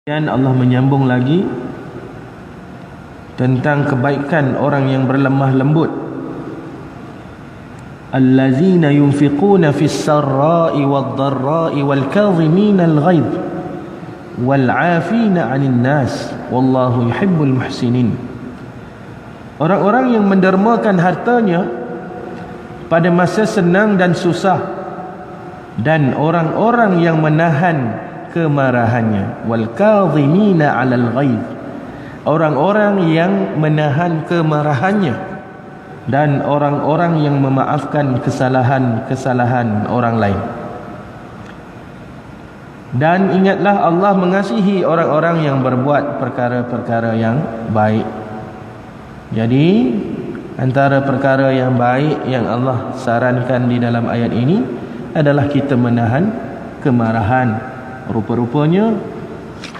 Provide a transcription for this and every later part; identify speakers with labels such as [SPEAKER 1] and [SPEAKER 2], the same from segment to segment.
[SPEAKER 1] Dan Allah menyambung lagi tentang kebaikan orang yang berlemah lembut. Allazina yunfiquna fis sarra'i wad-dharra'i wal kadhimina al-ghaidh wal 'afina 'anil nas wallahu yuhibbul muhsinin. Orang-orang yang mendermakan hartanya pada masa senang dan susah, dan orang-orang yang menahan kemarahannya, wal kadhimina 'alal ghaidh, orang-orang yang menahan kemarahannya, dan orang-orang yang memaafkan kesalahan-kesalahan orang lain. Dan ingatlah Allah mengasihi orang-orang yang berbuat perkara-perkara yang baik. Jadi antara perkara yang baik yang Allah sarankan di dalam ayat ini adalah kita menahan kemarahan. Rupa-rupanya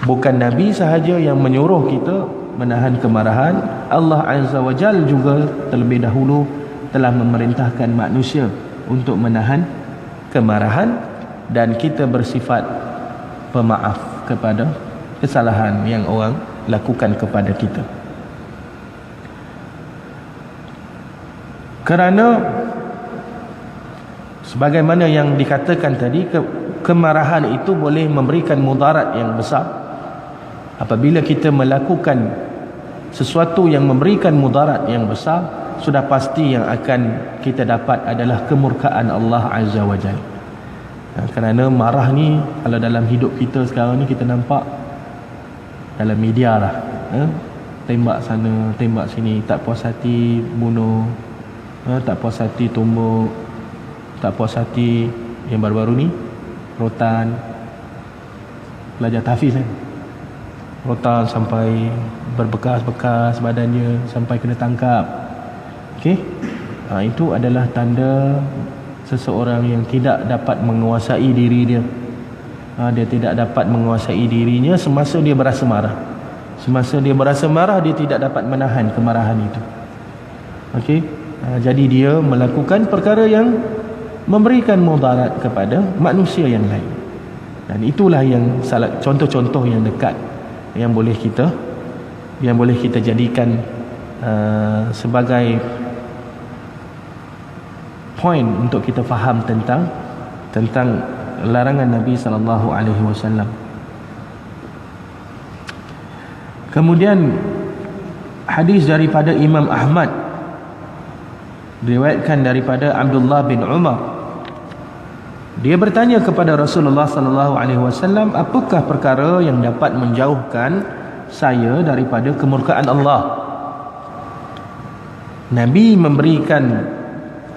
[SPEAKER 1] bukan Nabi sahaja yang menyuruh kita menahan kemarahan, Allah Azza wa Jal juga terlebih dahulu telah memerintahkan manusia untuk menahan kemarahan, dan kita bersifat pemaaf kepada kesalahan yang orang lakukan kepada kita. Kerana sebagaimana yang dikatakan tadi, kemarahan itu boleh memberikan mudarat yang besar. Apabila kita melakukan sesuatu yang memberikan mudarat yang besar, sudah pasti yang akan kita dapat adalah kemurkaan Allah Azza wa Jalla. Kerana marah ni, kalau dalam hidup kita sekarang ni, kita nampak dalam media lah, tembak sana, tembak sini, tak puas hati bunuh, tak puas hati tumbuk, tak puas hati yang baru-baru ni rotan, pelajar tahfiz kan, rotan sampai berbekas-bekas badannya, sampai kena tangkap. Okey, itu adalah tanda seseorang yang tidak dapat menguasai diri dia. Dia tidak dapat menguasai dirinya semasa dia berasa marah. Semasa dia berasa marah, dia tidak dapat menahan kemarahan itu. Okey, jadi dia melakukan perkara yang memberikan mudarat kepada manusia yang lain. Dan itulah yang salah contoh-contoh yang dekat yang boleh kita jadikan sebagai poin untuk kita faham tentang larangan Nabi sallallahu alaihi wasallam. Kemudian hadis daripada Imam Ahmad, diriwayatkan daripada Abdullah bin Umar. Dia bertanya kepada Rasulullah sallallahu alaihi wasallam, apakah perkara yang dapat menjauhkan saya daripada kemurkaan Allah? Nabi memberikan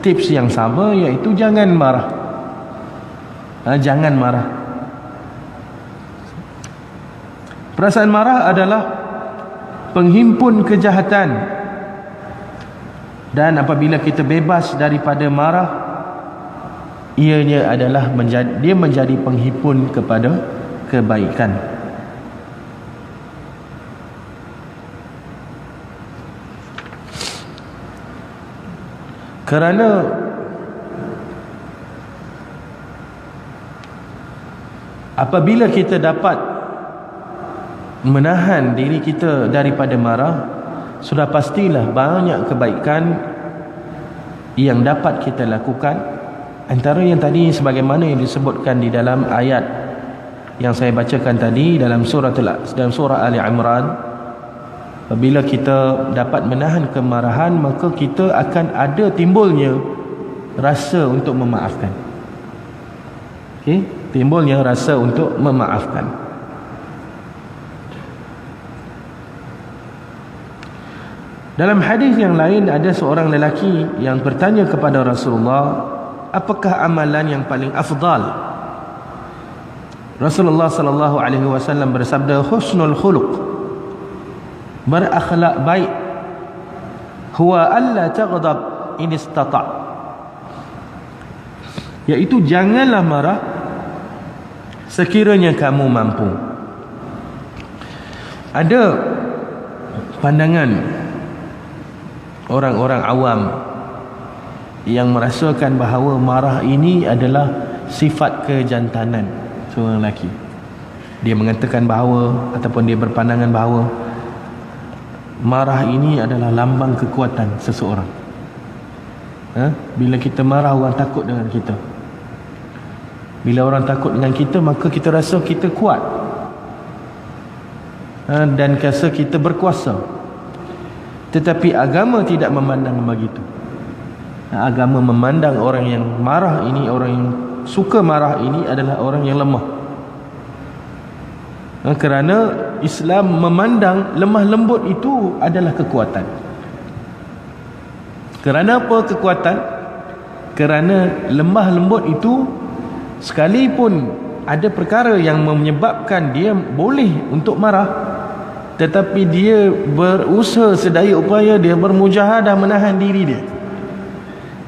[SPEAKER 1] tips yang sama, iaitu jangan marah. Jangan marah. Perasaan marah adalah penghimpun kejahatan, dan apabila kita bebas daripada marah, ianya adalah dia menjadi penghimpun kepada kebaikan. Kerana apabila kita dapat menahan diri kita daripada marah, sudah pastilah banyak kebaikan yang dapat kita lakukan. Antara yang tadi sebagaimana yang disebutkan di dalam ayat yang saya bacakan tadi dalam surah Ali Imran, apabila kita dapat menahan kemarahan, maka kita akan ada timbulnya rasa untuk memaafkan. Okey, timbulnya rasa untuk memaafkan. Dalam hadis yang lain, ada seorang lelaki yang bertanya kepada Rasulullah, apakah amalan yang paling afdal? Rasulullah sallallahu alaihi wasallam bersabda, husnul khuluq, berakhlak baik, huwa alla taghdab in istata', iaitu janganlah marah sekiranya kamu mampu. Ada pandangan orang-orang awam yang merasakan bahawa marah ini adalah sifat kejantanan seorang lelaki. Dia mengatakan bahawa, ataupun dia berpandangan bahawa marah ini adalah lambang kekuatan seseorang. Bila kita marah, orang takut dengan kita. Bila orang takut dengan kita, maka kita rasa kita kuat, dan rasa kita berkuasa. Tetapi agama tidak memandang begitu. Agama memandang orang yang marah ini, orang yang suka marah ini adalah orang yang lemah. Kerana Islam memandang lemah lembut itu adalah kekuatan. Kerana apa kekuatan? Kerana lemah lembut itu, sekalipun ada perkara yang menyebabkan dia boleh untuk marah, tetapi dia berusaha sedaya upaya, dia bermujahadah menahan diri dia,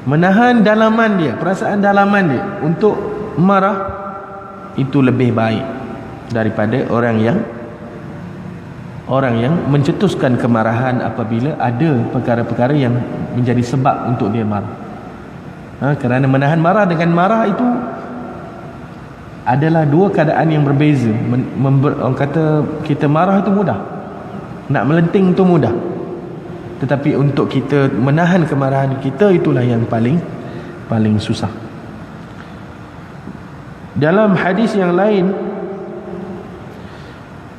[SPEAKER 1] menahan dalaman dia, perasaan dalaman dia untuk marah. Itu lebih baik daripada orang yang mencetuskan kemarahan apabila ada perkara-perkara yang menjadi sebab untuk dia marah. Kerana menahan marah dengan marah itu adalah dua keadaan yang berbeza. Orang kata kita marah itu mudah, nak melenting itu mudah, tetapi untuk kita menahan kemarahan kita, itulah yang paling susah. Dalam hadis yang lain,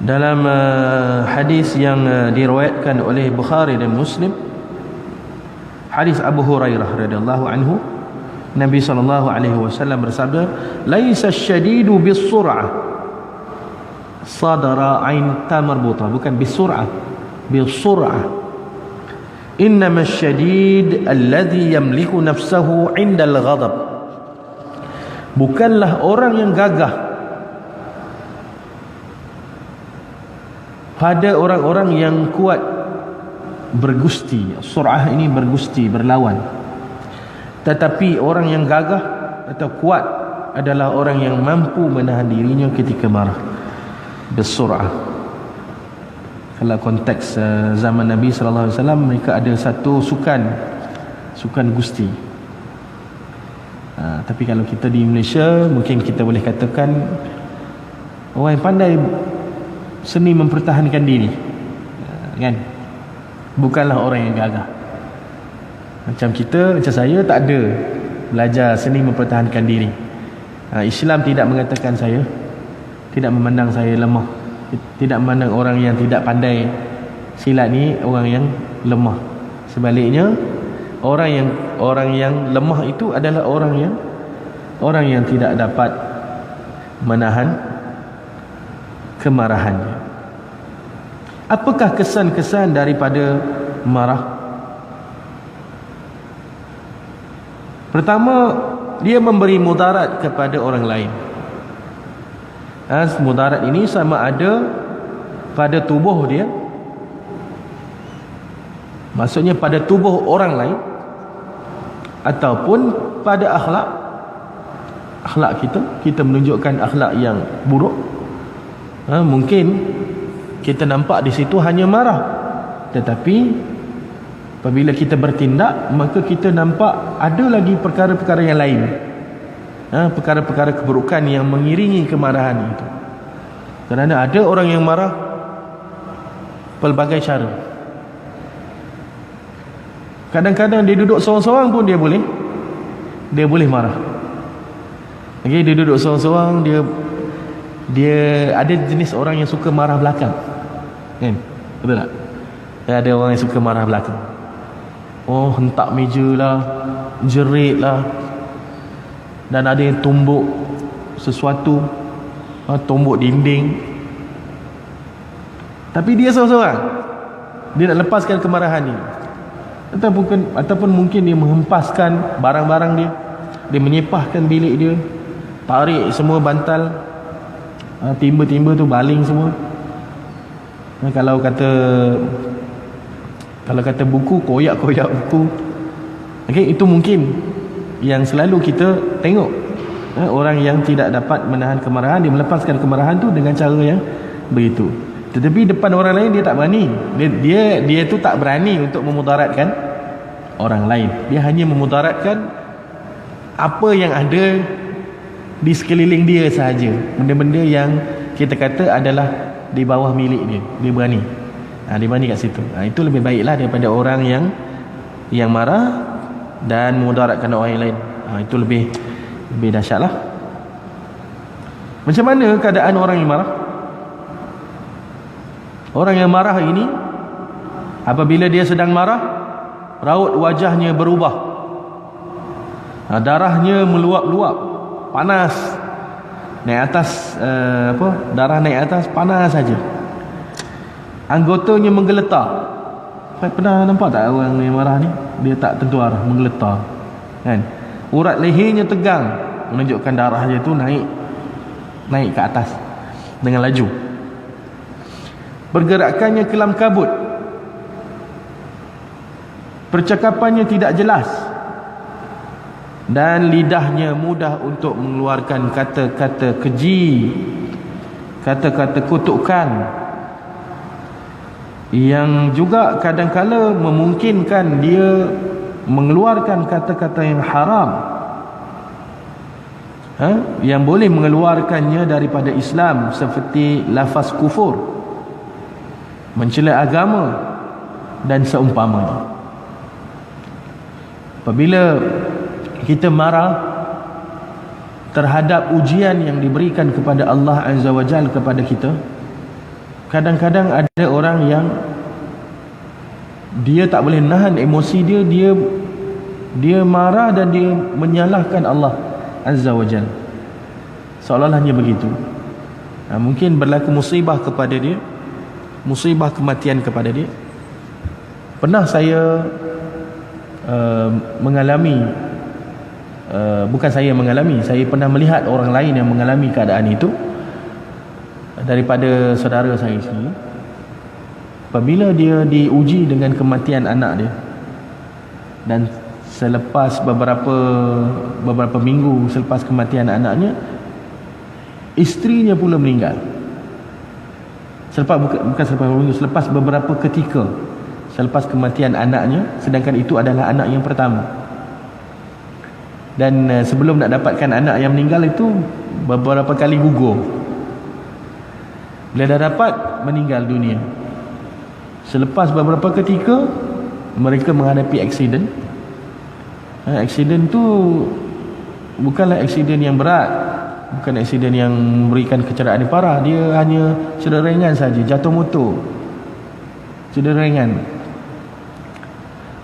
[SPEAKER 1] dalam hadis yang diriwayatkan oleh Bukhari dan Muslim, hadis Abu Hurairah radhiyallahu anhu, Nabi sallallahu alaihi wasallam bersabda, "Laisa asy-syadidu bis-sur'ah." Sadara ain ta marbutah, bukan bis-sur'ah, bis-sur'ah. "Innama asy-syadid alladhi yamliku nafsahu 'inda al-ghadab." Bukanlah orang yang gagah pada orang-orang yang kuat bergusti. Sur'ah ini bergusti, berlawan. Tetapi orang yang gagah atau kuat adalah orang yang mampu menahan dirinya ketika marah. Bersur'ah. Kalau konteks zaman Nabi sallallahu alaihi wasallam, mereka ada satu sukan gusti. Tapi kalau kita di Malaysia, mungkin kita boleh katakan orang yang pandai seni mempertahankan diri, kan? Bukanlah orang yang gagah. Macam kita, macam saya, tak ada belajar seni mempertahankan diri. Islam tidak mengatakan saya, tidak memandang saya lemah, tidak memandang orang yang tidak pandai silat ni orang yang lemah. Sebaliknya, orang yang lemah itu adalah orang yang tidak dapat menahan kemarahannya. Apakah kesan-kesan daripada marah? Pertama, dia memberi mudarat kepada orang lain. Mudarat ini sama ada pada tubuh dia, maksudnya pada tubuh orang lain, ataupun pada akhlak kita menunjukkan akhlak yang buruk. Mungkin kita nampak di situ hanya marah, tetapi apabila kita bertindak, maka kita nampak ada lagi perkara-perkara yang lain, perkara-perkara keburukan yang mengiringi kemarahan itu. Kerana ada orang yang marah pelbagai cara. Kadang-kadang dia duduk seorang-seorang pun dia boleh marah. Dia duduk seorang-seorang, dia ada jenis orang yang suka marah belakang, kan? Betul tak? Ada orang yang suka marah belakang. Hentak meja lah, jerit lah, dan ada yang tumbuk sesuatu, tumbuk dinding. Tapi dia seorang-seorang, dia nak lepaskan kemarahan ni, ataupun mungkin dia menghempaskan barang-barang dia, dia menyepahkan bilik dia, tarik semua bantal, timba-timba tu baling semua. Kalau kata buku, koyak-koyak buku. Itu mungkin yang selalu kita tengok. Orang yang tidak dapat menahan kemarahan, dia melepaskan kemarahan tu dengan cara yang begitu. Tetapi depan orang lain dia tak berani. Dia tu tak berani untuk memudaratkan orang lain. Dia hanya memudaratkan apa yang ada di sekeliling dia sahaja, benda-benda yang kita kata adalah di bawah milik dia, dia berani. Dia berani kat situ. Itu lebih baiklah daripada orang yang marah dan mudaratkan orang lain. Itu lebih dahsyatlah. Macam mana keadaan orang yang marah? Orang yang marah ini, apabila dia sedang marah, raut wajahnya berubah, darahnya meluap-luap, panas, naik atas, darah naik atas, panas saja. Anggotanya menggeletar. Pernah nampak tak orang yang marah ni? Dia tak tentu arah, menggeletar, kan? Urat lehernya tegang, menunjukkan darahnya tu naik ke atas dengan laju. Pergerakannya kelam kabut, percakapannya tidak jelas, dan lidahnya mudah untuk mengeluarkan kata-kata keji, kata-kata kutukan, yang juga kadang-kala memungkinkan dia mengeluarkan kata-kata yang haram, yang boleh mengeluarkannya daripada Islam, seperti lafaz kufur, mencela agama dan seumpamanya. Apabila kita marah terhadap ujian yang diberikan kepada Allah Azza wa Jalla kepada kita, kadang-kadang ada orang yang dia tak boleh nahan emosi dia marah dan dia menyalahkan Allah Azza wa Jalla, seolah-olahnya begitu. Mungkin berlaku musibah kepada dia, musibah kematian kepada dia. Pernah saya mengalami, bukan saya mengalami, saya pernah melihat orang lain yang mengalami keadaan itu daripada saudara saya sendiri. Apabila dia diuji dengan kematian anak dia, dan selepas beberapa minggu selepas kematian anaknya, isterinya pula meninggal. Selepas beberapa ketika selepas kematian anaknya, sedangkan itu adalah anak yang pertama. Dan sebelum nak dapatkan anak yang meninggal itu, beberapa kali gugur. Bila dah dapat, meninggal dunia. Selepas beberapa ketika, mereka menghadapi aksiden. Aksiden tu bukanlah aksiden yang berat, bukan aksiden yang memberikan kecederaan yang parah. Dia hanya cedera ringan saja, jatuh motor, cedera ringan.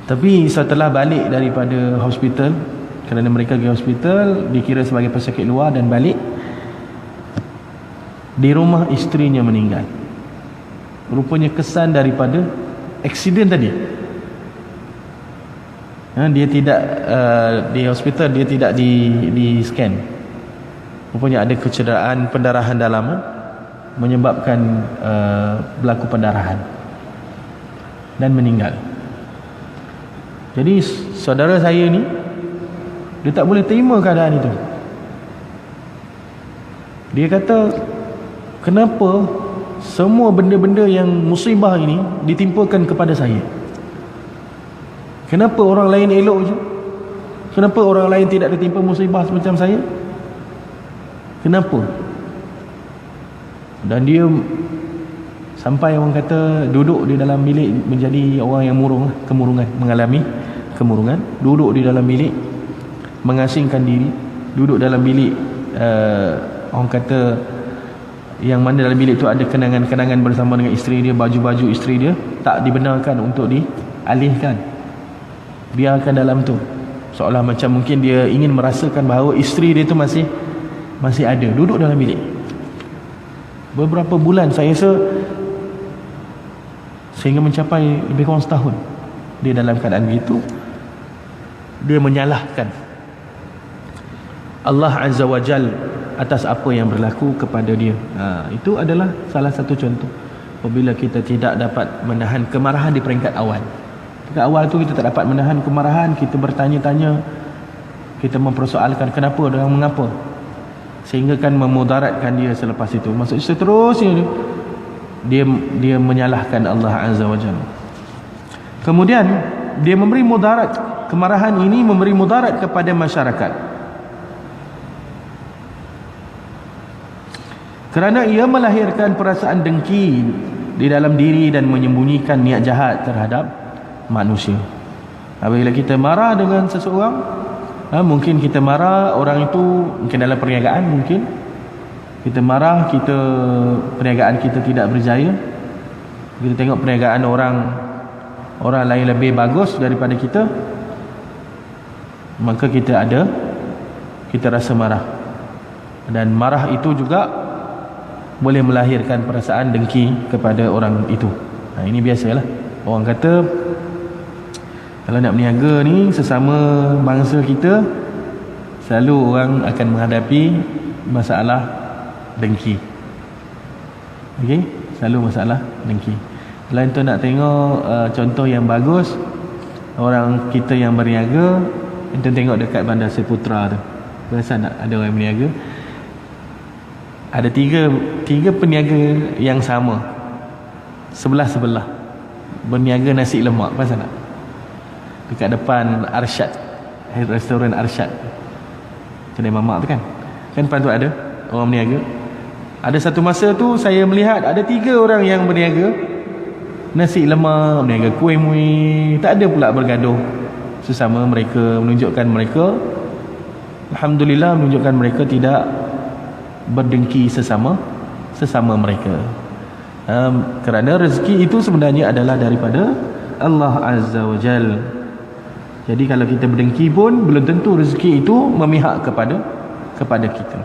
[SPEAKER 1] Tapi setelah balik daripada hospital, kerana mereka pergi hospital, dikira sebagai pesakit luar, dan balik, di rumah isterinya meninggal. Rupanya kesan daripada aksiden tadi. Dia tidak di hospital, dia tidak di scan. Rupanya ada kecederaan pendarahan dalaman menyebabkan berlaku pendarahan dan meninggal. Jadi saudara saya ni, dia tak boleh terima keadaan itu. Dia kata, kenapa semua benda-benda yang musibah ini ditimpakan kepada saya? Kenapa orang lain elok je? Kenapa orang lain tidak ditimpa musibah macam saya? Kenapa? Dan dia sampai orang kata duduk di dalam bilik, menjadi orang yang mengalami kemurungan. Duduk di dalam bilik, mengasingkan diri, duduk dalam bilik, orang kata yang mana dalam bilik tu ada kenangan-kenangan bersama dengan isteri dia, baju-baju isteri dia, tak dibenarkan untuk dialihkan, biarkan dalam tu, seolah macam mungkin dia ingin merasakan bahawa isteri dia tu masih ada, duduk dalam bilik beberapa bulan. Saya rasa sehingga mencapai lebih kurang setahun dia dalam keadaan begitu. Dia menyalahkan Allah Azza wa Jal atas apa yang berlaku kepada dia. Itu adalah salah satu contoh. Apabila kita tidak dapat menahan kemarahan di peringkat awal. Peringkat awal tu kita tak dapat menahan kemarahan, kita bertanya-tanya, kita mempersoalkan kenapa dan mengapa, sehingga kan memudaratkan dia selepas itu. Maksudnya seterusnya dia menyalahkan Allah Azza wa Jalla. Kemudian dia memberi mudarat, kemarahan ini memberi mudarat kepada masyarakat. Kerana ia melahirkan perasaan dengki di dalam diri dan menyembunyikan niat jahat terhadap manusia. Apabila kita marah dengan seseorang, mungkin kita marah orang itu mungkin dalam perniagaan, mungkin kita marah, perniagaan kita tidak berjaya. Kita tengok perniagaan orang lain lebih bagus daripada kita, maka kita rasa marah. Dan marah itu juga boleh melahirkan perasaan dengki kepada orang itu. Ini biasalah. Orang kata kalau nak berniaga ni sesama bangsa kita, selalu orang akan menghadapi masalah dengki. Okey, selalu masalah dengki. Kalau kita nak tengok contoh yang bagus, orang kita yang berniaga, kita tengok dekat Bandar Seputra tu. Biasa nak ada orang berniaga, ada tiga peniaga yang sama, sebelah-sebelah berniaga nasi lemak. Pasal tak? Dekat depan Arsyad, restoran Arsyad, kedai mamak tu kan depan tu ada orang berniaga. Ada satu masa tu saya melihat ada 3 orang yang berniaga nasi lemak, berniaga kuih muih. Tak ada pula bergaduh sesama mereka, menunjukkan mereka, alhamdulillah, menunjukkan mereka tidak berdengki sesama mereka. Kerana rezeki itu sebenarnya adalah daripada Allah Azza wa Jal. Jadi kalau kita berdengki pun belum tentu rezeki itu memihak kepada kita.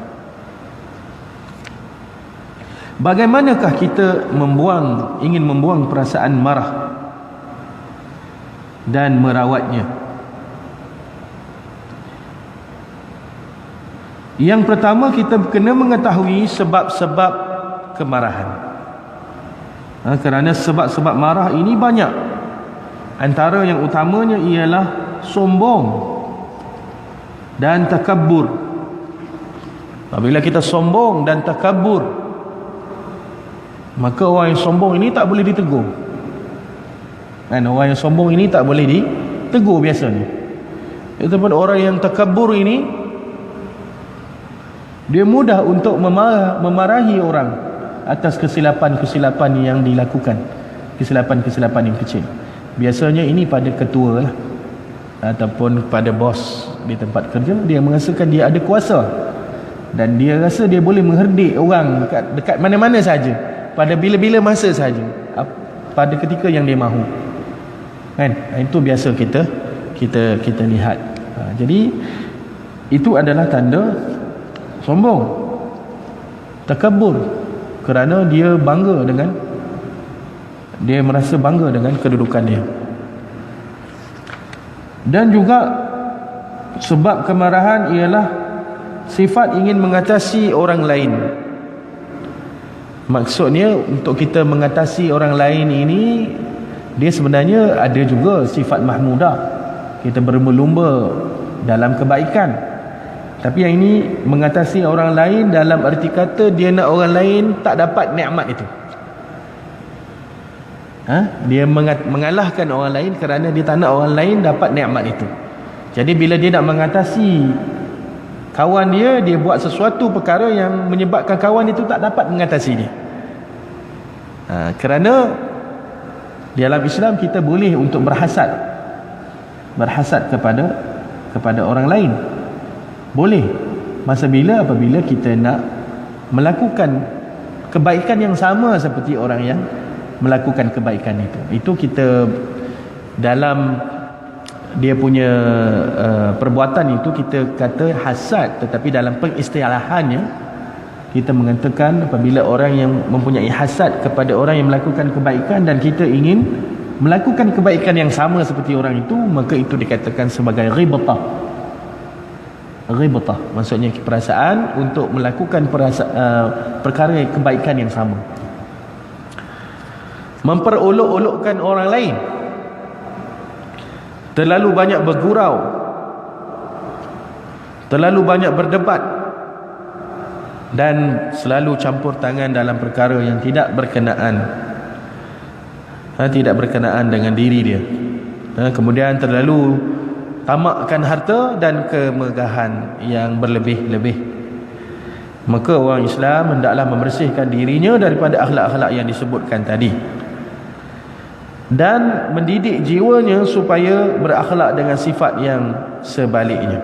[SPEAKER 1] Bagaimanakah kita ingin membuang perasaan marah dan merawatnya? Yang pertama, kita kena mengetahui sebab-sebab kemarahan. Kerana sebab-sebab marah ini banyak. Antara yang utamanya ialah sombong dan takabur. Apabila kita sombong dan takabur, maka orang yang sombong ini tak boleh ditegur. Orang yang sombong ini tak boleh ditegur biasanya. Tetapi orang yang takabur ini, dia mudah untuk memarahi orang atas kesilapan-kesilapan yang dilakukan, kesilapan-kesilapan yang kecil. Biasanya ini pada ketua lah, ataupun pada bos di tempat kerja. Dia merasakan dia ada kuasa dan dia rasa dia boleh mengherdik orang dekat mana-mana saja, pada bila-bila masa saja, pada ketika yang dia mahu. Itu biasa kita lihat. Jadi itu adalah tanda sombong, takabur, kerana dia merasa bangga dengan kedudukan dia. Dan juga sebab kemarahan ialah sifat ingin mengatasi orang lain. Maksudnya untuk kita mengatasi orang lain ini, dia sebenarnya ada juga sifat mahmudah, kita berlumba dalam kebaikan. Tapi yang ini mengatasi orang lain dalam arti kata dia nak orang lain tak dapat nikmat itu. Dia mengalahkan orang lain kerana dia tak nak orang lain dapat nikmat itu. Jadi bila dia nak mengatasi kawan dia, dia buat sesuatu perkara yang menyebabkan kawan itu tak dapat mengatasi dia. Kerana dalam Islam kita boleh untuk berhasad kepada orang lain. Boleh. Masa bila? Apabila kita nak melakukan kebaikan yang sama seperti orang yang melakukan kebaikan itu. Itu kita dalam dia punya perbuatan itu kita kata hasad, tetapi dalam pengistilahannya kita mengatakan apabila orang yang mempunyai hasad kepada orang yang melakukan kebaikan dan kita ingin melakukan kebaikan yang sama seperti orang itu, maka itu dikatakan sebagai ghibtah. Ghibtah maksudnya perasaan untuk melakukan perkara kebaikan yang sama. Memperolok-olokkan orang lain, terlalu banyak bergurau, terlalu banyak berdebat, dan selalu campur tangan dalam perkara yang tidak berkenaan dengan diri dia. Kemudian terlalu tamakkan harta dan kemegahan yang berlebih-lebih. Maka orang Islam hendaklah membersihkan dirinya daripada akhlak-akhlak yang disebutkan tadi, dan mendidik jiwanya supaya berakhlak dengan sifat yang sebaliknya.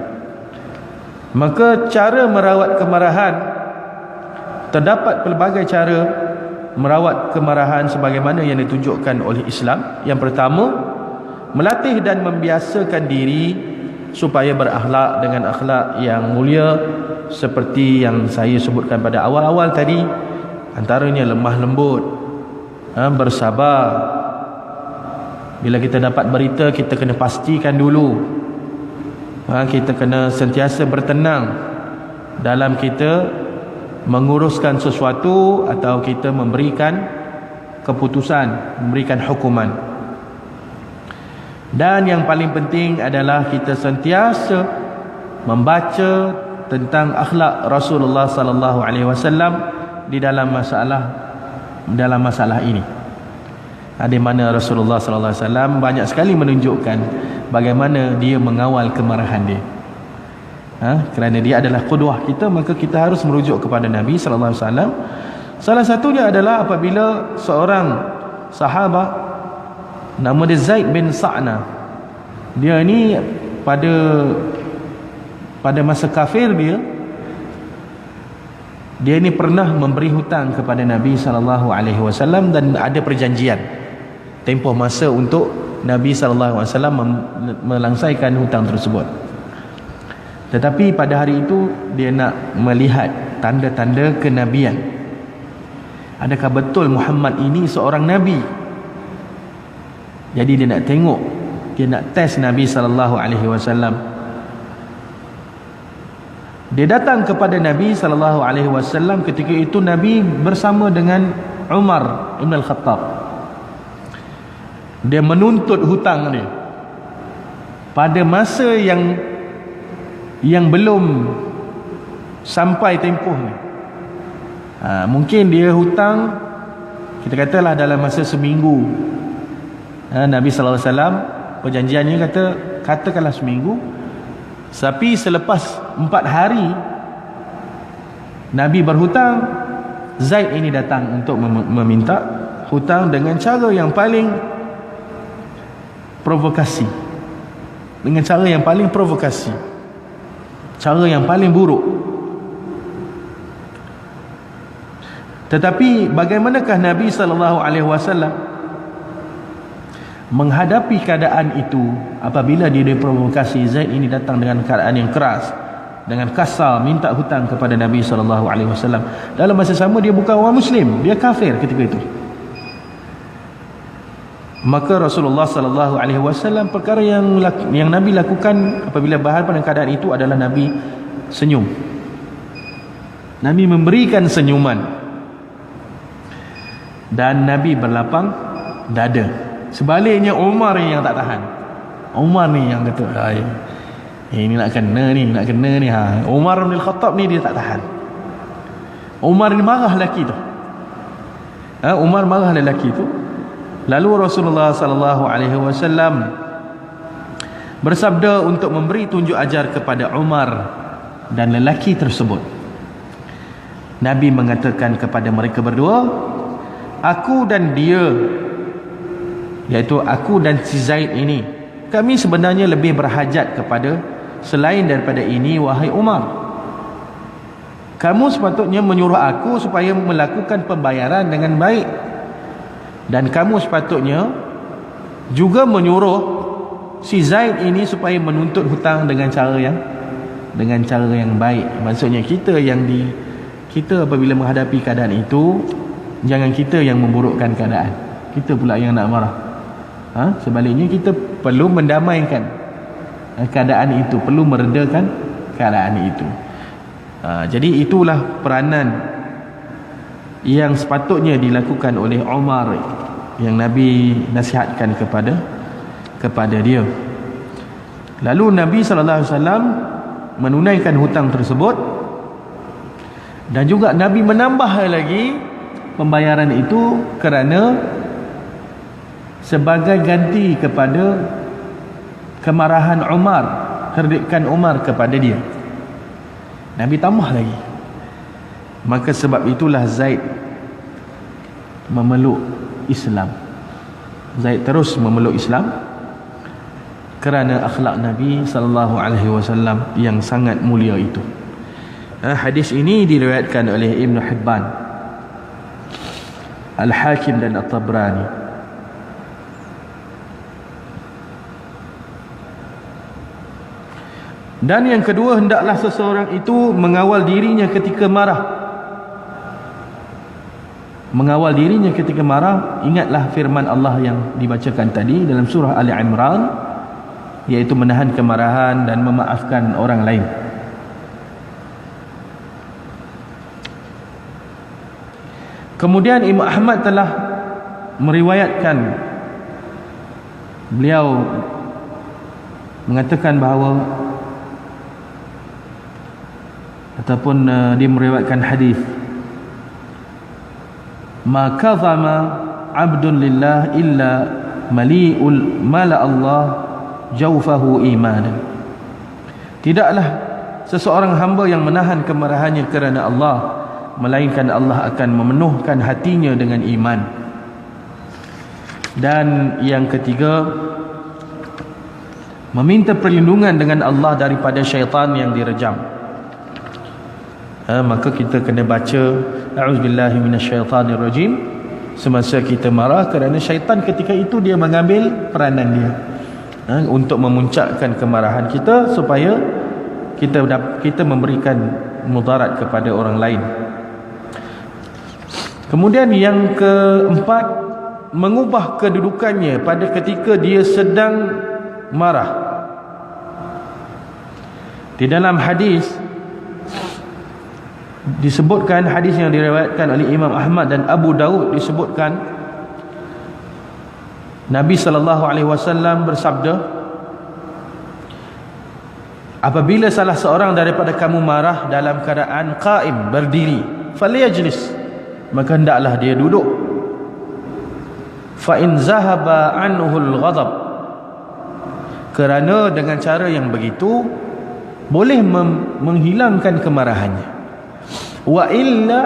[SPEAKER 1] Maka cara merawat kemarahan, terdapat pelbagai cara merawat kemarahan sebagaimana yang ditunjukkan oleh Islam. Yang pertama, melatih dan membiasakan diri supaya berakhlak dengan akhlak yang mulia, seperti yang saya sebutkan pada awal-awal tadi, antaranya lemah lembut, bersabar. Bila kita dapat berita, kita kena pastikan dulu, kita kena sentiasa bertenang dalam kita menguruskan sesuatu atau kita memberikan keputusan, memberikan hukuman. Dan yang paling penting adalah kita sentiasa membaca tentang akhlak Rasulullah sallallahu alaihi wasallam di dalam masalah ini. Di mana Rasulullah sallallahu alaihi wasallam banyak sekali menunjukkan bagaimana dia mengawal kemarahan dia. Kerana dia adalah qudwah kita, maka kita harus merujuk kepada Nabi sallallahu alaihi wasallam. Salah satunya adalah apabila seorang sahabat nama dia Zaid bin Sa'na. Dia ni pada masa kafir dia ni pernah memberi hutang kepada Nabi sallallahu alaihi wasallam, dan ada perjanjian tempoh masa untuk Nabi sallallahu alaihi wasallam melangsaikan hutang tersebut. Tetapi pada hari itu dia nak melihat tanda-tanda kenabian. Adakah betul Muhammad ini seorang nabi? Jadi dia nak tengok, dia nak test Nabi sallallahu alaihi wasallam. Dia datang kepada Nabi sallallahu alaihi wasallam. Ketika itu Nabi bersama dengan Umar Ibn Al-Khattab. Dia menuntut hutang dia pada masa yang belum sampai tempoh ni. Mungkin dia hutang, kita katalah dalam masa seminggu. Nabi sallallahu alaihi wasallam perjanjiannya katakanlah seminggu. Tapi selepas 4 hari Nabi berhutang, Zaid ini datang untuk meminta hutang dengan cara yang paling provokasi, dengan cara yang paling provokasi, cara yang paling buruk. Tetapi bagaimanakah Nabi sallallahu alaihi wasallam menghadapi keadaan itu apabila dia diprovokasi? Zaid ini datang dengan keadaan yang keras, dengan kasar minta hutang kepada Nabi sallallahu alaihi wasallam. Dalam masa sama dia bukan orang muslim, dia kafir ketika itu. Maka Rasulullah sallallahu alaihi wasallam, perkara yang Nabi lakukan apabila berhadapan dengan keadaan itu adalah Nabi senyum. Nabi memberikan senyuman, dan Nabi berlapang dada. Sebaliknya Umar yang tak tahan. Umar ni yang kata, ini nak kena ni. Umar bin Al-Khattab ni dia tak tahan. Umar ni marah lelaki tu. Umar marah lelaki tu. Lalu Rasulullah sallallahu alaihi wasallam bersabda untuk memberi tunjuk ajar kepada Umar dan lelaki tersebut. Nabi mengatakan kepada mereka berdua, aku dan dia, iaitu aku dan si Zaid ini, kami sebenarnya lebih berhajat kepada selain daripada ini, wahai Umar. Kamu sepatutnya menyuruh aku supaya melakukan pembayaran dengan baik, dan kamu sepatutnya juga menyuruh si Zaid ini supaya menuntut hutang dengan cara yang baik. Maksudnya kita apabila menghadapi keadaan itu, jangan kita yang memburukkan keadaan, kita pula yang nak marah. Sebaliknya kita perlu mendamaikan keadaan itu, perlu meredakan keadaan itu. Jadi itulah peranan yang sepatutnya dilakukan oleh Umar, yang Nabi nasihatkan kepada dia. Lalu Nabi sallallahu alaihi wasallam menunaikan hutang tersebut, dan juga Nabi menambah lagi pembayaran itu kerana sebagai ganti kepada kemarahan Umar, terdikan Umar kepada dia. Nabi tambah lagi. Maka sebab itulah Zaid memeluk Islam. Zaid terus memeluk Islam kerana akhlak Nabi sallallahu alaihi wasallam yang sangat mulia itu. Hadis ini diriwayatkan oleh Ibn Hibban, Al-Hakim dan At-Tabrani. Dan yang kedua, hendaklah seseorang itu mengawal dirinya ketika marah. Mengawal dirinya ketika marah. Ingatlah firman Allah yang dibacakan tadi dalam surah Ali Imran, iaitu menahan kemarahan dan memaafkan orang lain. Kemudian Imam Ahmad telah meriwayatkan, beliau mengatakan bahawa, ataupun dia meriwayatkan hadis, ma kazama abdun lillah illa mali'ul mala Allah jawfahu imanan. Tidaklah seseorang hamba yang menahan kemarahannya kerana Allah, melainkan Allah akan memenuhkan hatinya dengan iman. Dan yang ketiga, meminta perlindungan dengan Allah daripada syaitan yang direjam. Maka kita kena baca a'udzubillahi minasyaitanirrajim semasa kita marah, kerana syaitan ketika itu dia mengambil peranan dia untuk memuncakkan kemarahan kita supaya kita memberikan mudarat kepada orang lain. Kemudian yang keempat, mengubah kedudukannya pada ketika dia sedang marah. Di dalam hadis disebutkan, hadis yang diriwayatkan oleh Imam Ahmad dan Abu Daud, disebutkan Nabi SAW bersabda, apabila salah seorang daripada kamu marah dalam keadaan qaim, berdiri, falyajlis, maka hendaklah dia duduk. Fa in zahaba anhu al-ghadab, kerana dengan cara yang begitu boleh menghilangkan kemarahannya. Wa illa,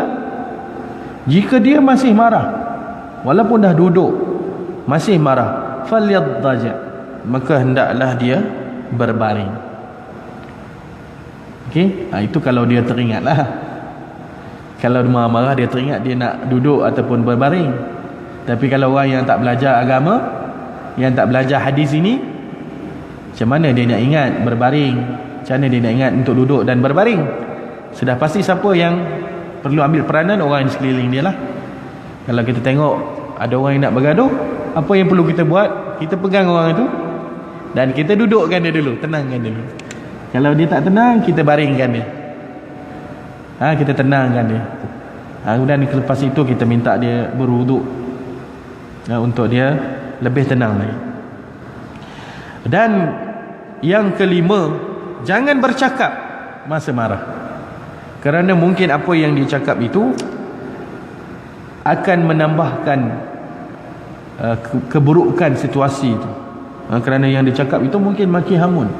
[SPEAKER 1] jika dia masih marah walaupun dah duduk masih marah, falyaddaja, maka hendaklah dia berbaring. Okey, itu kalau dia teringatlah. Kalau marah-marah dia teringat dia nak duduk ataupun berbaring. Tapi kalau orang yang tak belajar agama, yang tak belajar hadis ini, macam mana dia nak ingat berbaring? Macam mana dia nak ingat untuk duduk dan berbaring? Sudah pasti siapa yang perlu ambil peranan? Orang di sekeliling dia lah. Kalau kita tengok ada orang yang nak bergaduh, apa yang perlu kita buat? Kita pegang orang itu dan kita dudukkan dia dulu, tenangkan dia dulu. Kalau dia tak tenang, kita baringkan dia. Kita tenangkan dia. Kemudian lepas itu kita minta dia berwuduk untuk dia lebih tenang lagi. Dan yang kelima, jangan bercakap masa marah, kerana mungkin apa yang dia cakap itu akan menambahkan keburukan situasi itu. Kerana yang dia cakap itu mungkin maki hamun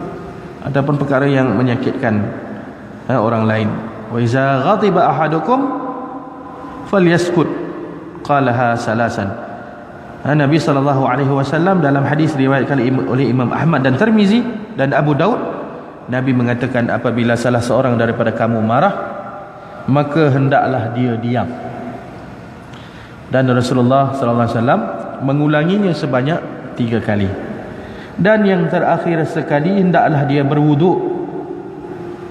[SPEAKER 1] ataupun perkara yang menyakitkan orang lain. Wa iza ghadiba ahadukum falyaskut, qalaha salasan. Nabi SAW dalam hadis riwayatkan oleh Imam Ahmad dan Tirmizi dan Abu Daud, Nabi mengatakan, apabila salah seorang daripada kamu marah, maka hendaklah dia diam. Dan Rasulullah SAW mengulanginya sebanyak 3 kali. Dan yang terakhir sekali, hendaklah dia berwuduk,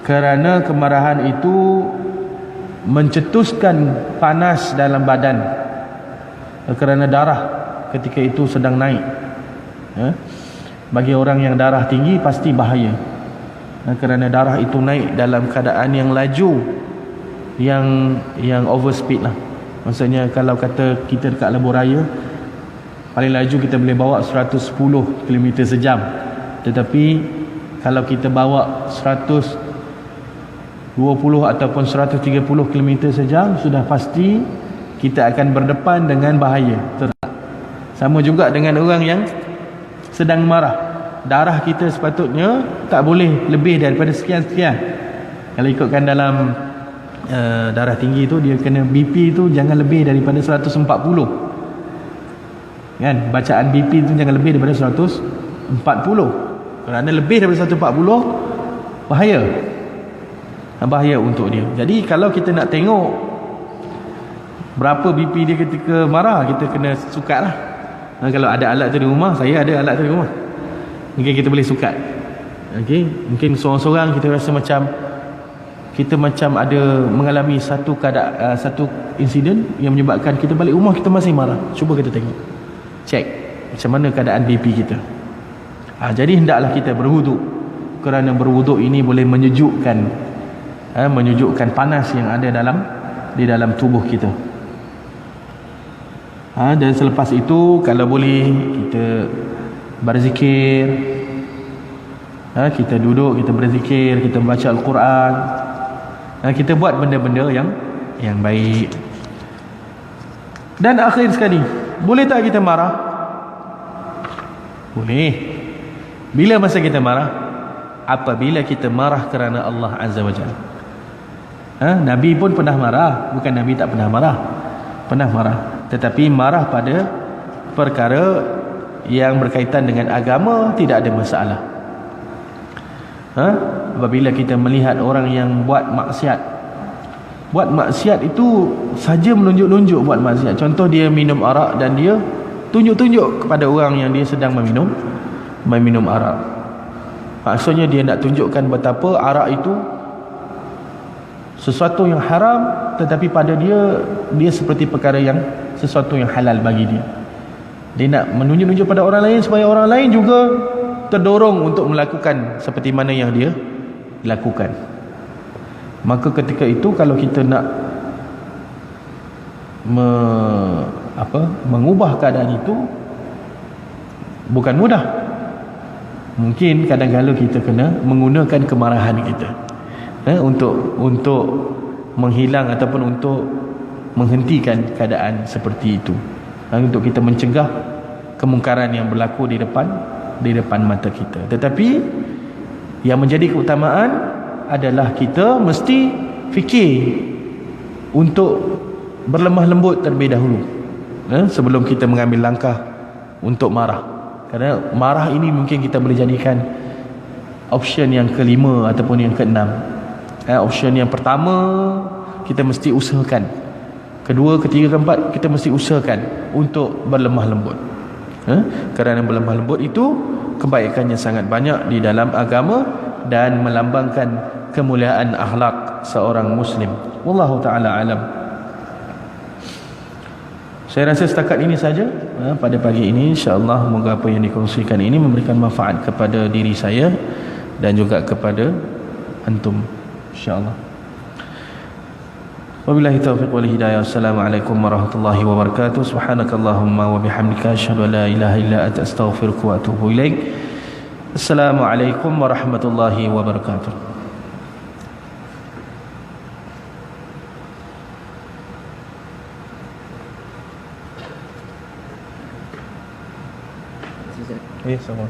[SPEAKER 1] kerana kemarahan itu mencetuskan panas dalam badan, kerana darah ketika itu sedang naik. Bagi orang yang darah tinggi pasti bahaya, kerana darah itu naik dalam keadaan yang laju, yang overspeed lah. Maksudnya kalau kata kita dekat lebuh raya, paling laju kita boleh bawa 110 km sejam. Tetapi kalau kita bawa 120 ataupun 130 km sejam, sudah pasti kita akan berdepan dengan bahaya. Sama juga dengan orang yang sedang marah. Darah kita sepatutnya tak boleh lebih daripada sekian-sekian. Kalau ikutkan dalam darah tinggi tu, dia kena BP tu jangan lebih daripada 140 kan. Bacaan BP tu jangan lebih daripada 140. Kerana lebih daripada 140 bahaya untuk dia. Jadi kalau kita nak tengok berapa BP dia ketika marah, kita kena sukat lah. Kalau ada alat tu di rumah, saya ada alat tu di rumah, mungkin kita boleh sukat. Okay? Mungkin seorang-seorang kita rasa macam kita macam ada mengalami satu keadaan, satu insiden yang menyebabkan kita balik rumah kita masih marah. Cuba kita tengok, cek macam mana keadaan BP kita. Jadi hendaklah kita berwuduk, kerana berwuduk ini boleh menyejukkan panas yang ada di dalam tubuh kita. Dan selepas itu kalau boleh kita berzikir, kita duduk, kita berzikir, kita membaca Al-Quran, kita buat benda-benda yang baik. Dan akhir sekali, boleh tak kita marah? Boleh. Bila masa kita marah? Apabila kita marah kerana Allah Azza wa Jalla. Nabi pun pernah marah. Bukan Nabi tak pernah marah, pernah marah. Tetapi marah pada perkara yang berkaitan dengan agama tidak ada masalah. Apabila kita melihat orang yang buat maksiat itu saja menunjuk-nunjuk buat maksiat. Contoh, dia minum arak dan dia tunjuk-tunjuk kepada orang yang dia sedang meminum arak. Maksudnya dia nak tunjukkan betapa arak itu sesuatu yang haram, tetapi pada dia seperti perkara yang sesuatu yang halal bagi dia. Dia nak menunjuk-nunjuk pada orang lain supaya orang lain juga terdorong untuk melakukan seperti mana yang dia lakukan. Maka ketika itu kalau kita nak mengubah keadaan itu bukan mudah. Mungkin kadang-kadang kita kena menggunakan kemarahan kita untuk menghilang ataupun untuk menghentikan keadaan seperti itu, untuk kita mencegah kemungkaran yang berlaku di depan mata kita. Tetapi yang menjadi keutamaan adalah kita mesti fikir untuk berlemah lembut terlebih dahulu sebelum kita mengambil langkah untuk marah. Kerana marah ini mungkin kita boleh jadikan option yang kelima ataupun yang keenam. Option yang pertama kita mesti usahakan, kedua, ketiga, keempat kita mesti usahakan untuk berlemah lembut. Kerana berlemah lembut itu kebaikannya sangat banyak di dalam agama dan melambangkan kemuliaan akhlak seorang muslim. Wallahu taala alam. Saya rasa setakat ini saja pada pagi ini. InsyaAllah semoga apa yang dikongsikan ini memberikan manfaat kepada diri saya dan juga kepada antum, InsyaAllah. Wabillahi taufiq wal hidayah. Assalamualaikum warahmatullahi wabarakatuh. Subhanakallahumma wa bihamdika asyhadu an la ilaha illa anta astaghfiruka wa atubu ilaik. Assalamualaikum warahmatullahi wabarakatuh. Sama.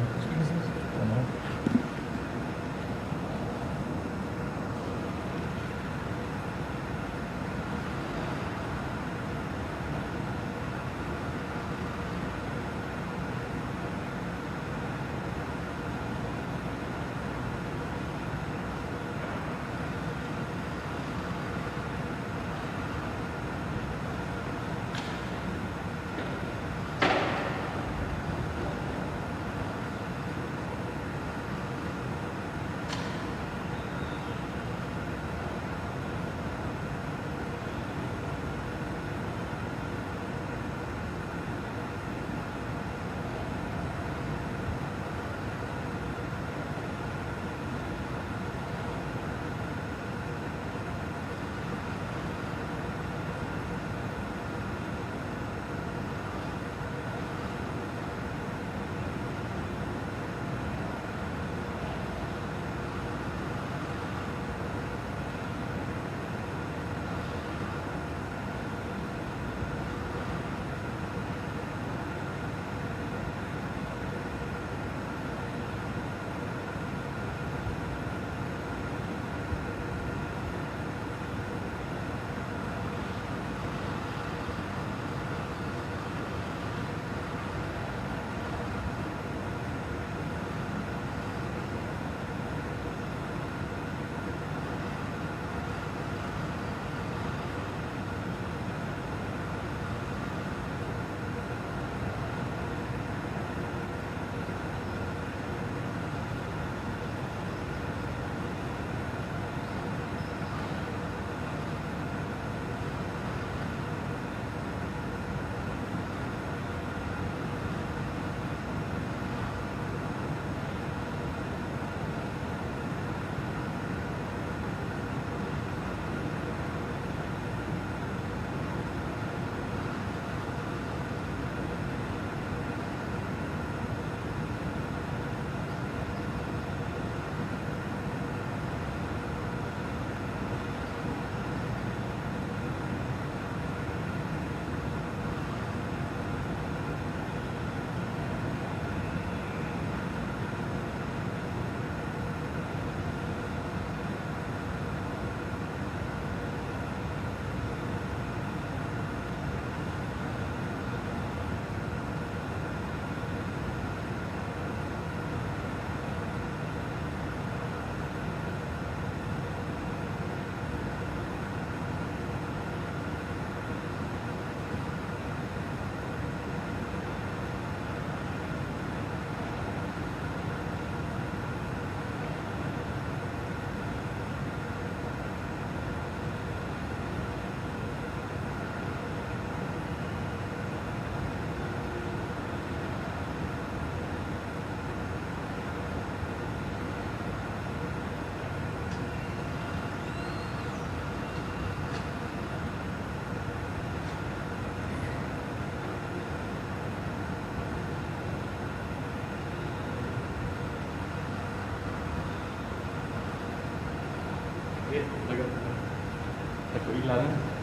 [SPEAKER 2] Takut hilang.